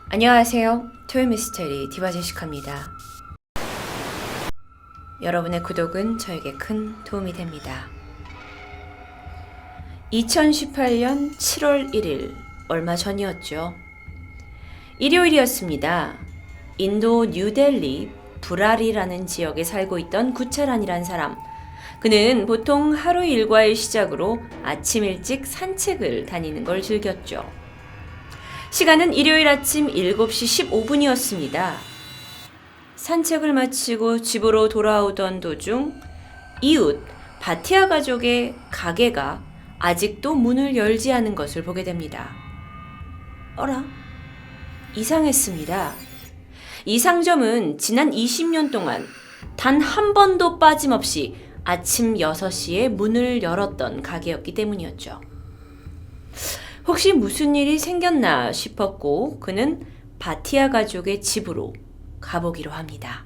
안녕하세요. 토요미스테리 디바제시카입니다. 여러분의 구독은 저에게 큰 도움이 됩니다. 2018년 7월 1일, 얼마 전이었죠. 일요일이었습니다. 인도 뉴델리 브라리라는 지역에 살고 있던 구차란이란 사람. 그는 보통 하루 일과의 시작으로 아침 일찍 산책을 다니는 걸 즐겼죠. 시간은 일요일 아침 7시 15분이었습니다. 산책을 마치고 집으로 돌아오던 도중 이웃 바티아 가족의 가게가 아직도 문을 열지 않은 것을 보게 됩니다. 어라? 이상했습니다. 이 상점은 지난 20년 동안 단 한 번도 빠짐없이 아침 6시에 문을 열었던 가게였기 때문이었죠. 혹시 무슨 일이 생겼나 싶었고 그는 바티아 가족의 집으로 가보기로 합니다.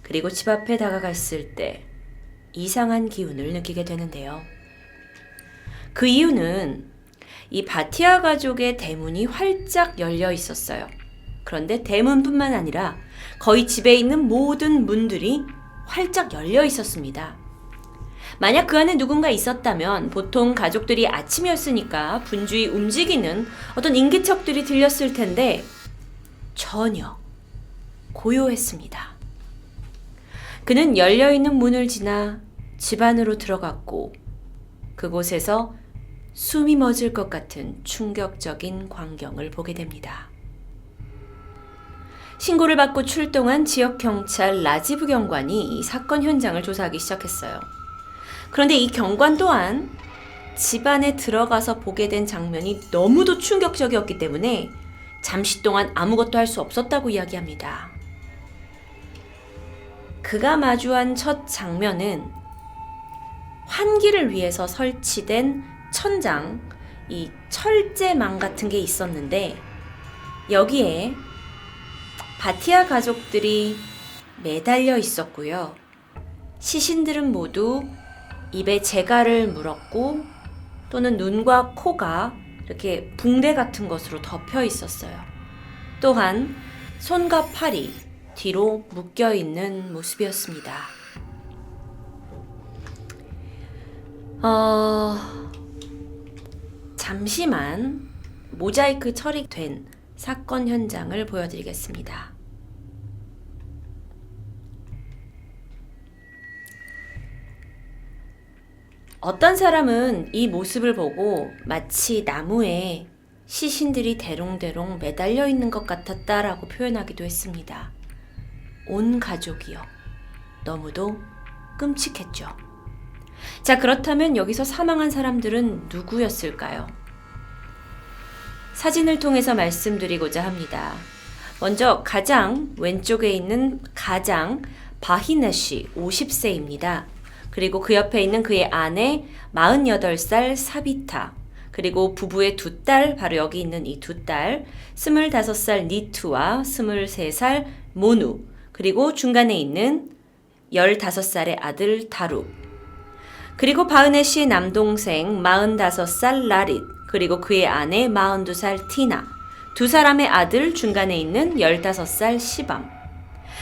그리고 집 앞에 다가갔을 때 이상한 기운을 느끼게 되는데요. 그 이유는 이 바티아 가족의 대문이 활짝 열려 있었어요. 그런데 대문뿐만 아니라 거의 집에 있는 모든 문들이 활짝 열려 있었습니다. 만약 그 안에 누군가 있었다면 보통 가족들이 아침이었으니까 분주히 움직이는 어떤 인기척들이 들렸을 텐데 전혀 고요했습니다. 그는 열려있는 문을 지나 집 안으로 들어갔고 그곳에서 숨이 멎을 것 같은 충격적인 광경을 보게 됩니다. 신고를 받고 출동한 지역경찰 라지브 경관이 이 사건 현장을 조사하기 시작했어요. 그런데 이 경관 또한 집 안에 들어가서 보게 된 장면이 너무도 충격적이었기 때문에 잠시 동안 아무것도 할 수 없었다고 이야기합니다. 그가 마주한 첫 장면은 환기를 위해서 설치된 천장, 이 철제망 같은 게 있었는데 여기에 바티아 가족들이 매달려 있었고요. 시신들은 모두 입에 재갈을 물었고 또는 눈과 코가 이렇게 붕대 같은 것으로 덮여 있었어요. 또한 손과 팔이 뒤로 묶여 있는 모습이었습니다. 잠시만 모자이크 처리된 사건 현장을 보여드리겠습니다. 어떤 사람은 이 모습을 보고 마치 나무에 시신들이 대롱대롱 매달려 있는 것 같았다라고 표현하기도 했습니다. 온 가족이요. 너무도 끔찍했죠. 자, 그렇다면 여기서 사망한 사람들은 누구였을까요? 사진을 통해서 말씀드리고자 합니다. 먼저 가장 왼쪽에 있는 가장 바히네 씨 50세입니다. 그리고 그 옆에 있는 그의 아내 48살 사비타, 그리고 부부의 두 딸, 바로 여기 있는 이 두 딸, 25살 니투와 23살 모누, 그리고 중간에 있는 15살의 아들 다루, 그리고 바흐네 씨의 남동생 45살 라릿, 그리고 그의 아내 42살 티나, 두 사람의 아들 중간에 있는 15살 시밤,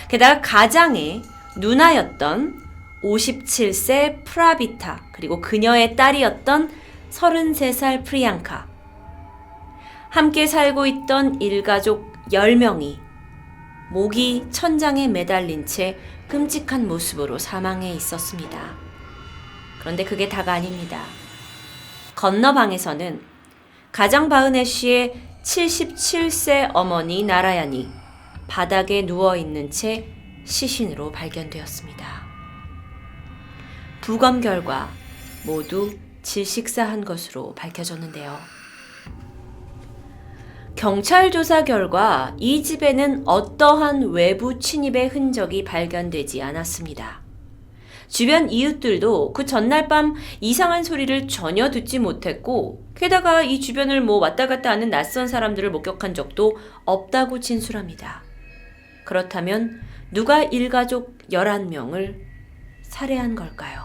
게다가 가장의 누나였던 57세 프라비타, 그리고 그녀의 딸이었던 33살 프리앙카. 함께 살고 있던 일가족 10명이 목이 천장에 매달린 채 끔찍한 모습으로 사망해 있었습니다. 그런데 그게 다가 아닙니다. 건너 방에서는 가장 바흐네 씨의 77세 어머니 나라야니 바닥에 누워있는 채 시신으로 발견되었습니다. 부검 결과 모두 질식사한 것으로 밝혀졌는데요. 경찰 조사 결과 이 집에는 어떠한 외부 침입의 흔적이 발견되지 않았습니다. 주변 이웃들도 그 전날 밤 이상한 소리를 전혀 듣지 못했고 게다가 이 주변을 왔다 갔다 하는 낯선 사람들을 목격한 적도 없다고 진술합니다. 그렇다면 누가 일가족 11명을 살해한 걸까요?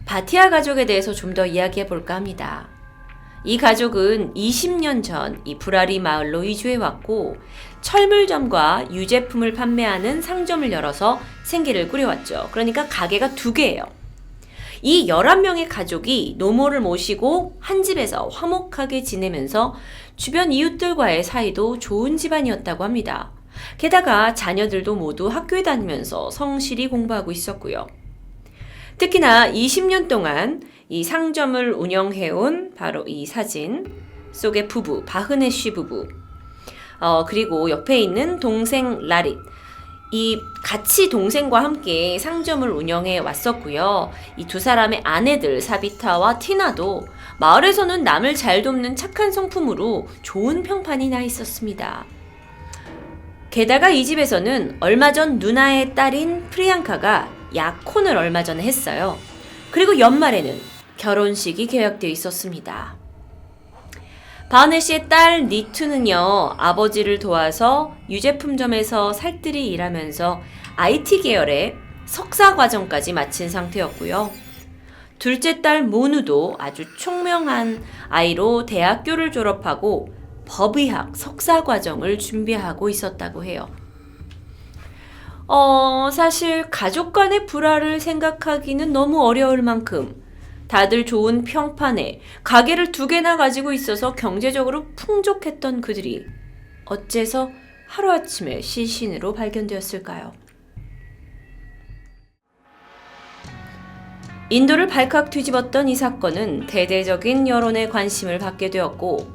바티아 가족에 대해서 좀 더 이야기해 볼까 합니다. 이 가족은 20년 전 이 브라리 마을로 이주해 왔고 철물점과 유제품을 판매하는 상점을 열어서 생계를 꾸려왔죠. 그러니까 가게가 2개예요. 이 11명의 가족이 노모를 모시고 한 집에서 화목하게 지내면서 주변 이웃들과의 사이도 좋은 집안이었다고 합니다. 게다가 자녀들도 모두 학교에 다니면서 성실히 공부하고 있었고요. 특히나 20년 동안 이 상점을 운영해온 바로 이 사진 속의 부부, 바흐네쉬 부부, 그리고 옆에 있는 동생 라릿, 이 같이 동생과 함께 상점을 운영해 왔었고요. 이 2사람의 아내들 사비타와 티나도 마을에서는 남을 잘 돕는 착한 성품으로 좋은 평판이 나 있었습니다. 게다가 이 집에서는 얼마 전 누나의 딸인 프리앙카가 약혼을 얼마 전에 했어요. 그리고 연말에는 결혼식이 계획되어 있었습니다. 바흐네쉬의 딸 니투는요, 아버지를 도와서 유제품점에서 살뜰히 일하면서 IT 계열의 석사 과정까지 마친 상태였고요. 둘째 딸 모누도 아주 총명한 아이로 대학교를 졸업하고 법의학 석사 과정을 준비하고 있었다고 해요. 사실 가족 간의 불화를 생각하기는 너무 어려울 만큼 다들 좋은 평판에 가게를 2개나 가지고 있어서 경제적으로 풍족했던 그들이 어째서 하루아침에 시신으로 발견되었을까요? 인도를 발칵 뒤집었던 이 사건은 대대적인 여론의 관심을 받게 되었고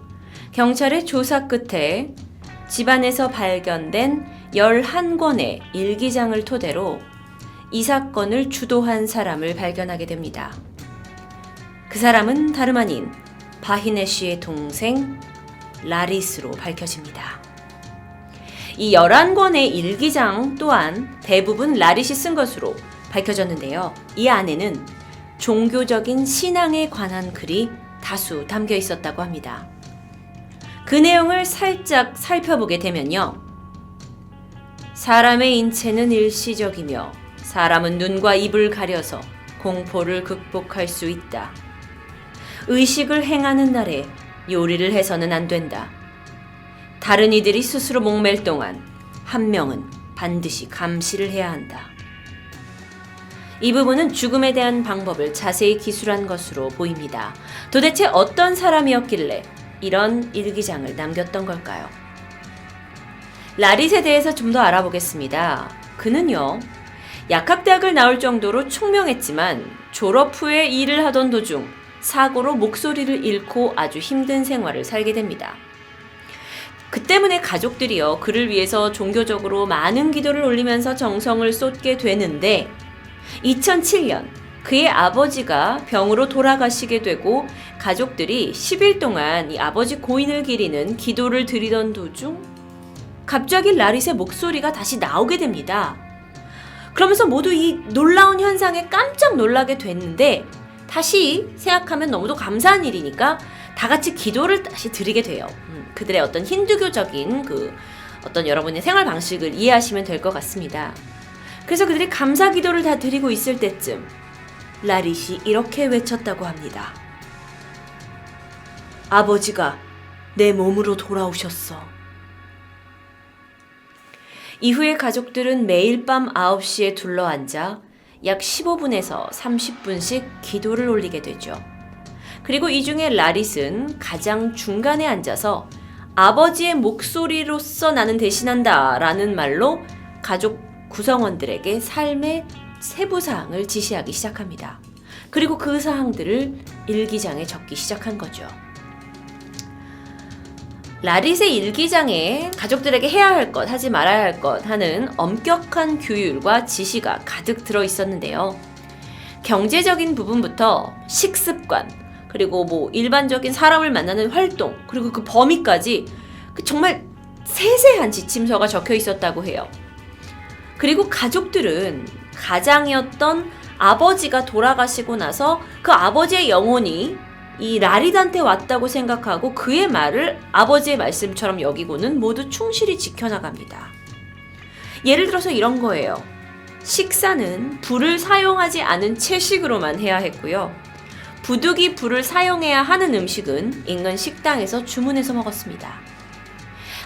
경찰의 조사 끝에 집안에서 발견된 11권의 일기장을 토대로 이 사건을 주도한 사람을 발견하게 됩니다. 그 사람은 다름 아닌 바히네쉬의 동생 라릿으로 밝혀집니다. 이 11권의 일기장 또한 대부분 라릿이 쓴 것으로 밝혀졌는데요. 이 안에는 종교적인 신앙에 관한 글이 다수 담겨 있었다고 합니다. 그 내용을 살짝 살펴보게 되면요. 사람의 인체는 일시적이며 사람은 눈과 입을 가려서 공포를 극복할 수 있다. 의식을 행하는 날에 요리를 해서는 안 된다. 다른 이들이 스스로 목맬 동안 한 명은 반드시 감시를 해야 한다. 이 부분은 죽음에 대한 방법을 자세히 기술한 것으로 보입니다. 도대체 어떤 사람이었길래 이런 일기장을 남겼던 걸까요? 라릿에 대해서 좀 더 알아보겠습니다. 그는요, 약학대학을 나올 정도로 총명했지만 졸업 후에 일을 하던 도중 사고로 목소리를 잃고 아주 힘든 생활을 살게 됩니다. 그 때문에 가족들이요, 그를 위해서 종교적으로 많은 기도를 올리면서 정성을 쏟게 되는데 2007년 그의 아버지가 병으로 돌아가시게 되고 가족들이 10일 동안 이 아버지 고인을 기리는 기도를 드리던 도중 갑자기 라릿의 목소리가 다시 나오게 됩니다. 그러면서 모두 이 놀라운 현상에 깜짝 놀라게 됐는데 다시 생각하면 너무도 감사한 일이니까 다 같이 기도를 다시 드리게 돼요. 그들의 어떤 힌두교적인 어떤 여러분의 생활 방식을 이해하시면 될 것 같습니다. 그래서 그들이 감사 기도를 다 드리고 있을 때쯤 라릿이 이렇게 외쳤다고 합니다. 아버지가 내 몸으로 돌아오셨어. 이후에 가족들은 매일 밤 9시에 둘러앉아 약 15분에서 30분씩 기도를 올리게 되죠. 그리고 이 중에 라릿은 가장 중간에 앉아서 아버지의 목소리로서 나는 대신한다 라는 말로 가족 구성원들에게 삶의 세부사항을 지시하기 시작합니다. 그리고 그 사항들을 일기장에 적기 시작한 거죠. 라릿의 일기장에 가족들에게 해야 할 것, 하지 말아야 할 것 하는 엄격한 규율과 지시가 가득 들어 있었는데요. 경제적인 부분부터 식습관, 그리고 일반적인 사람을 만나는 활동, 그리고 그 범위까지 정말 세세한 지침서가 적혀 있었다고 해요. 그리고 가족들은 가장이었던 아버지가 돌아가시고 나서 그 아버지의 영혼이 이 라릿한테 왔다고 생각하고 그의 말을 아버지의 말씀처럼 여기고는 모두 충실히 지켜나갑니다. 예를 들어서 이런 거예요. 식사는 불을 사용하지 않은 채식으로만 해야 했고요. 부득이 불을 사용해야 하는 음식은 인근 식당에서 주문해서 먹었습니다.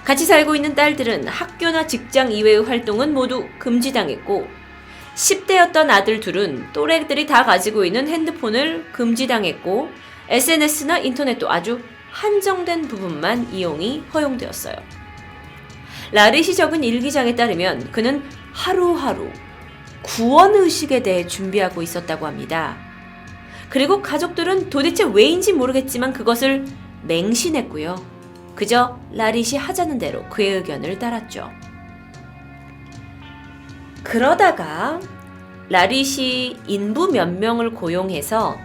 같이 살고 있는 딸들은 학교나 직장 이외의 활동은 모두 금지당했고 10대였던 아들 둘은 또래들이 다 가지고 있는 핸드폰을 금지당했고 SNS나 인터넷도 아주 한정된 부분만 이용이 허용되었어요. 라릿이 적은 일기장에 따르면 그는 하루하루 구원의식에 대해 준비하고 있었다고 합니다. 그리고 가족들은 도대체 왜인지 모르겠지만 그것을 맹신했고요. 그저 라릿이 하자는 대로 그의 의견을 따랐죠. 그러다가 라릿이 인부 몇 명을 고용해서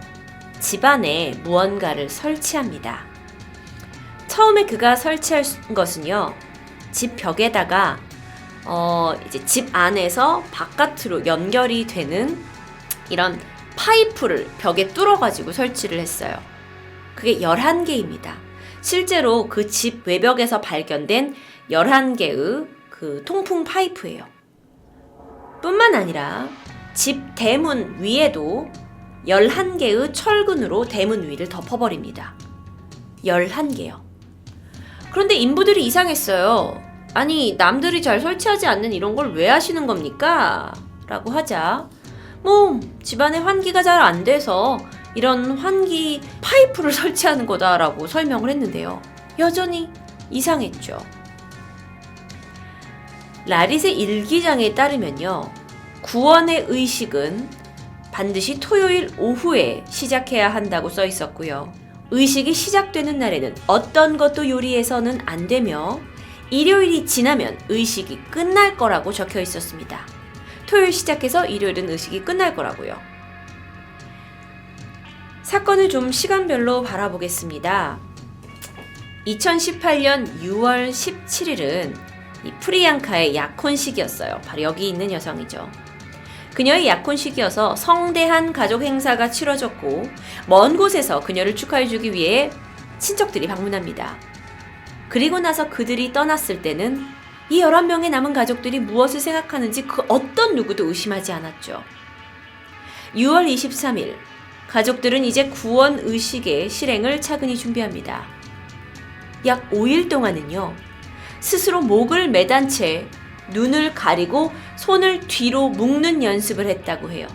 집안에 무언가를 설치합니다. 처음에 그가 설치한 것은요, 집 벽에다가 이제 집 안에서 바깥으로 연결이 되는 이런 파이프를 벽에 뚫어가지고 설치를 했어요. 그게 11개입니다. 실제로 그 집 외벽에서 발견된 11개의 그 통풍 파이프예요. 뿐만 아니라 집 대문 위에도 11개의 철근으로 대문 위를 덮어버립니다. 11개요. 그런데 인부들이 이상했어요. 아니, 남들이 잘 설치하지 않는 이런 걸 왜 하시는 겁니까? 라고 하자, 집안에 환기가 잘 안 돼서 이런 환기 파이프를 설치하는 거다라고 설명을 했는데요. 여전히 이상했죠. 라릿의 일기장에 따르면요, 구원의 의식은 반드시 토요일 오후에 시작해야 한다고 써 있었고요. 의식이 시작되는 날에는 어떤 것도 요리해서는 안 되며 일요일이 지나면 의식이 끝날 거라고 적혀 있었습니다. 토요일 시작해서 일요일은 의식이 끝날 거라고요. 사건을 좀 시간별로 바라보겠습니다. 2018년 6월 17일은 이 프리앙카의 약혼식이었어요. 바로 여기 있는 여성이죠. 그녀의 약혼식이어서 성대한 가족 행사가 치러졌고 먼 곳에서 그녀를 축하해주기 위해 친척들이 방문합니다. 그리고 나서 그들이 떠났을 때는 이 11명의 남은 가족들이 무엇을 생각하는지 그 어떤 누구도 의심하지 않았죠. 6월 23일 가족들은 이제 구원 의식의 실행을 차근히 준비합니다. 약 5일 동안은요, 스스로 목을 매단 채 눈을 가리고 손을 뒤로 묶는 연습을 했다고 해요.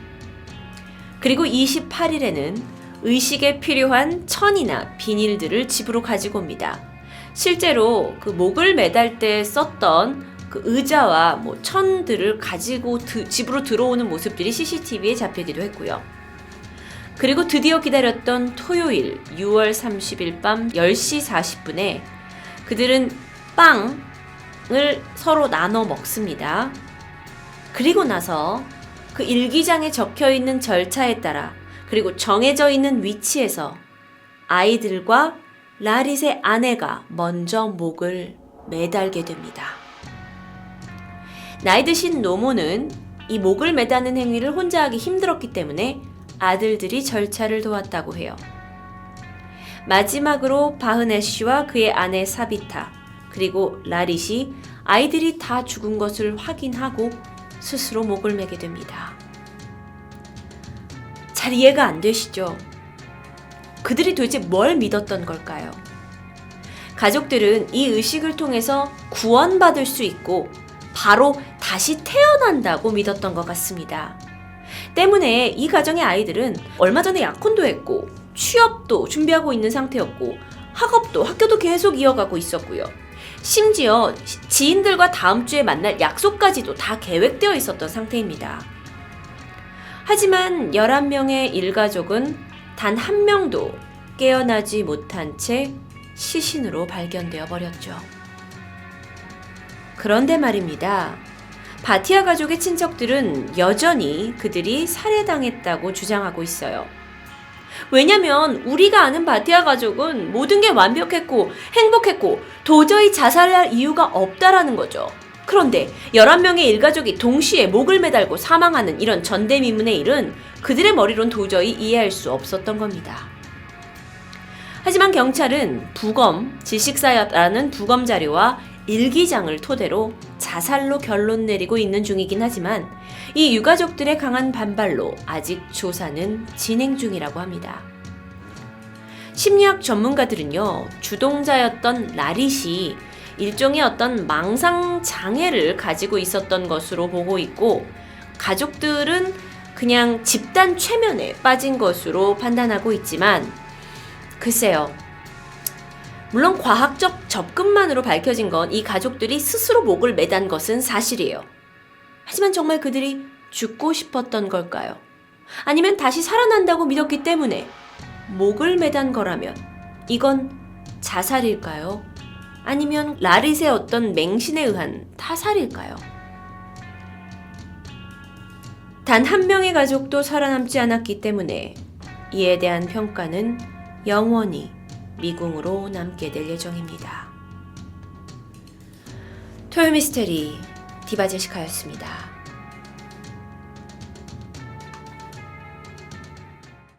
그리고 28일에는 의식에 필요한 천이나 비닐들을 집으로 가지고 옵니다. 실제로 그 목을 매달 때 썼던 그 의자와 천들을 가지고 집으로 들어오는 모습들이 CCTV에 잡히기도 했고요. 그리고 드디어 기다렸던 토요일 6월 30일 밤 10시 40분에 그들은 빵을 서로 나눠 먹습니다. 그리고 나서 그 일기장에 적혀있는 절차에 따라 그리고 정해져 있는 위치에서 아이들과 라릿의 아내가 먼저 목을 매달게 됩니다. 나이 드신 노모는 이 목을 매다는 행위를 혼자 하기 힘들었기 때문에 아들들이 절차를 도왔다고 해요. 마지막으로 바흐네 씨와 그의 아내 사비타, 그리고 라릿이 아이들이 다 죽은 것을 확인하고 스스로 목을 매게 됩니다. 잘 이해가 안 되시죠? 그들이 도대체 뭘 믿었던 걸까요? 가족들은 이 의식을 통해서 구원받을 수 있고 바로 다시 태어난다고 믿었던 것 같습니다. 때문에 이 가정의 아이들은 얼마 전에 약혼도 했고 취업도 준비하고 있는 상태였고 학교도 계속 이어가고 있었고요. 심지어 지인들과 다음 주에 만날 약속까지도 다 계획되어 있었던 상태입니다. 하지만 11명의 일가족은 단 한 명도 깨어나지 못한 채 시신으로 발견되어 버렸죠. 그런데 말입니다. 바티아 가족의 친척들은 여전히 그들이 살해당했다고 주장하고 있어요. 왜냐면 우리가 아는 바티아 가족은 모든 게 완벽했고 행복했고 도저히 자살할 이유가 없다라는 거죠. 그런데 11명의 일가족이 동시에 목을 매달고 사망하는 이런 전대미문의 일은 그들의 머리론 도저히 이해할 수 없었던 겁니다. 하지만 경찰은 부검, 질식사라는 부검 자료와 일기장을 토대로 자살로 결론 내리고 있는 중이긴 하지만 이 유가족들의 강한 반발로 아직 조사는 진행 중이라고 합니다. 심리학 전문가들은요, 주동자였던 라릿이 일종의 어떤 망상 장애를 가지고 있었던 것으로 보고 있고, 가족들은 그냥 집단 최면에 빠진 것으로 판단하고 있지만, 글쎄요. 물론 과학적 접근만으로 밝혀진 건 이 가족들이 스스로 목을 매단 것은 사실이에요. 하지만 정말 그들이 죽고 싶었던 걸까요? 아니면 다시 살아난다고 믿었기 때문에 목을 매단 거라면 이건 자살일까요? 아니면 라릿의 어떤 맹신에 의한 타살일까요? 단 한 명의 가족도 살아남지 않았기 때문에 이에 대한 평가는 영원히 미궁으로 남게 될 예정입니다. 토요미스테리 디바제시카였습니다.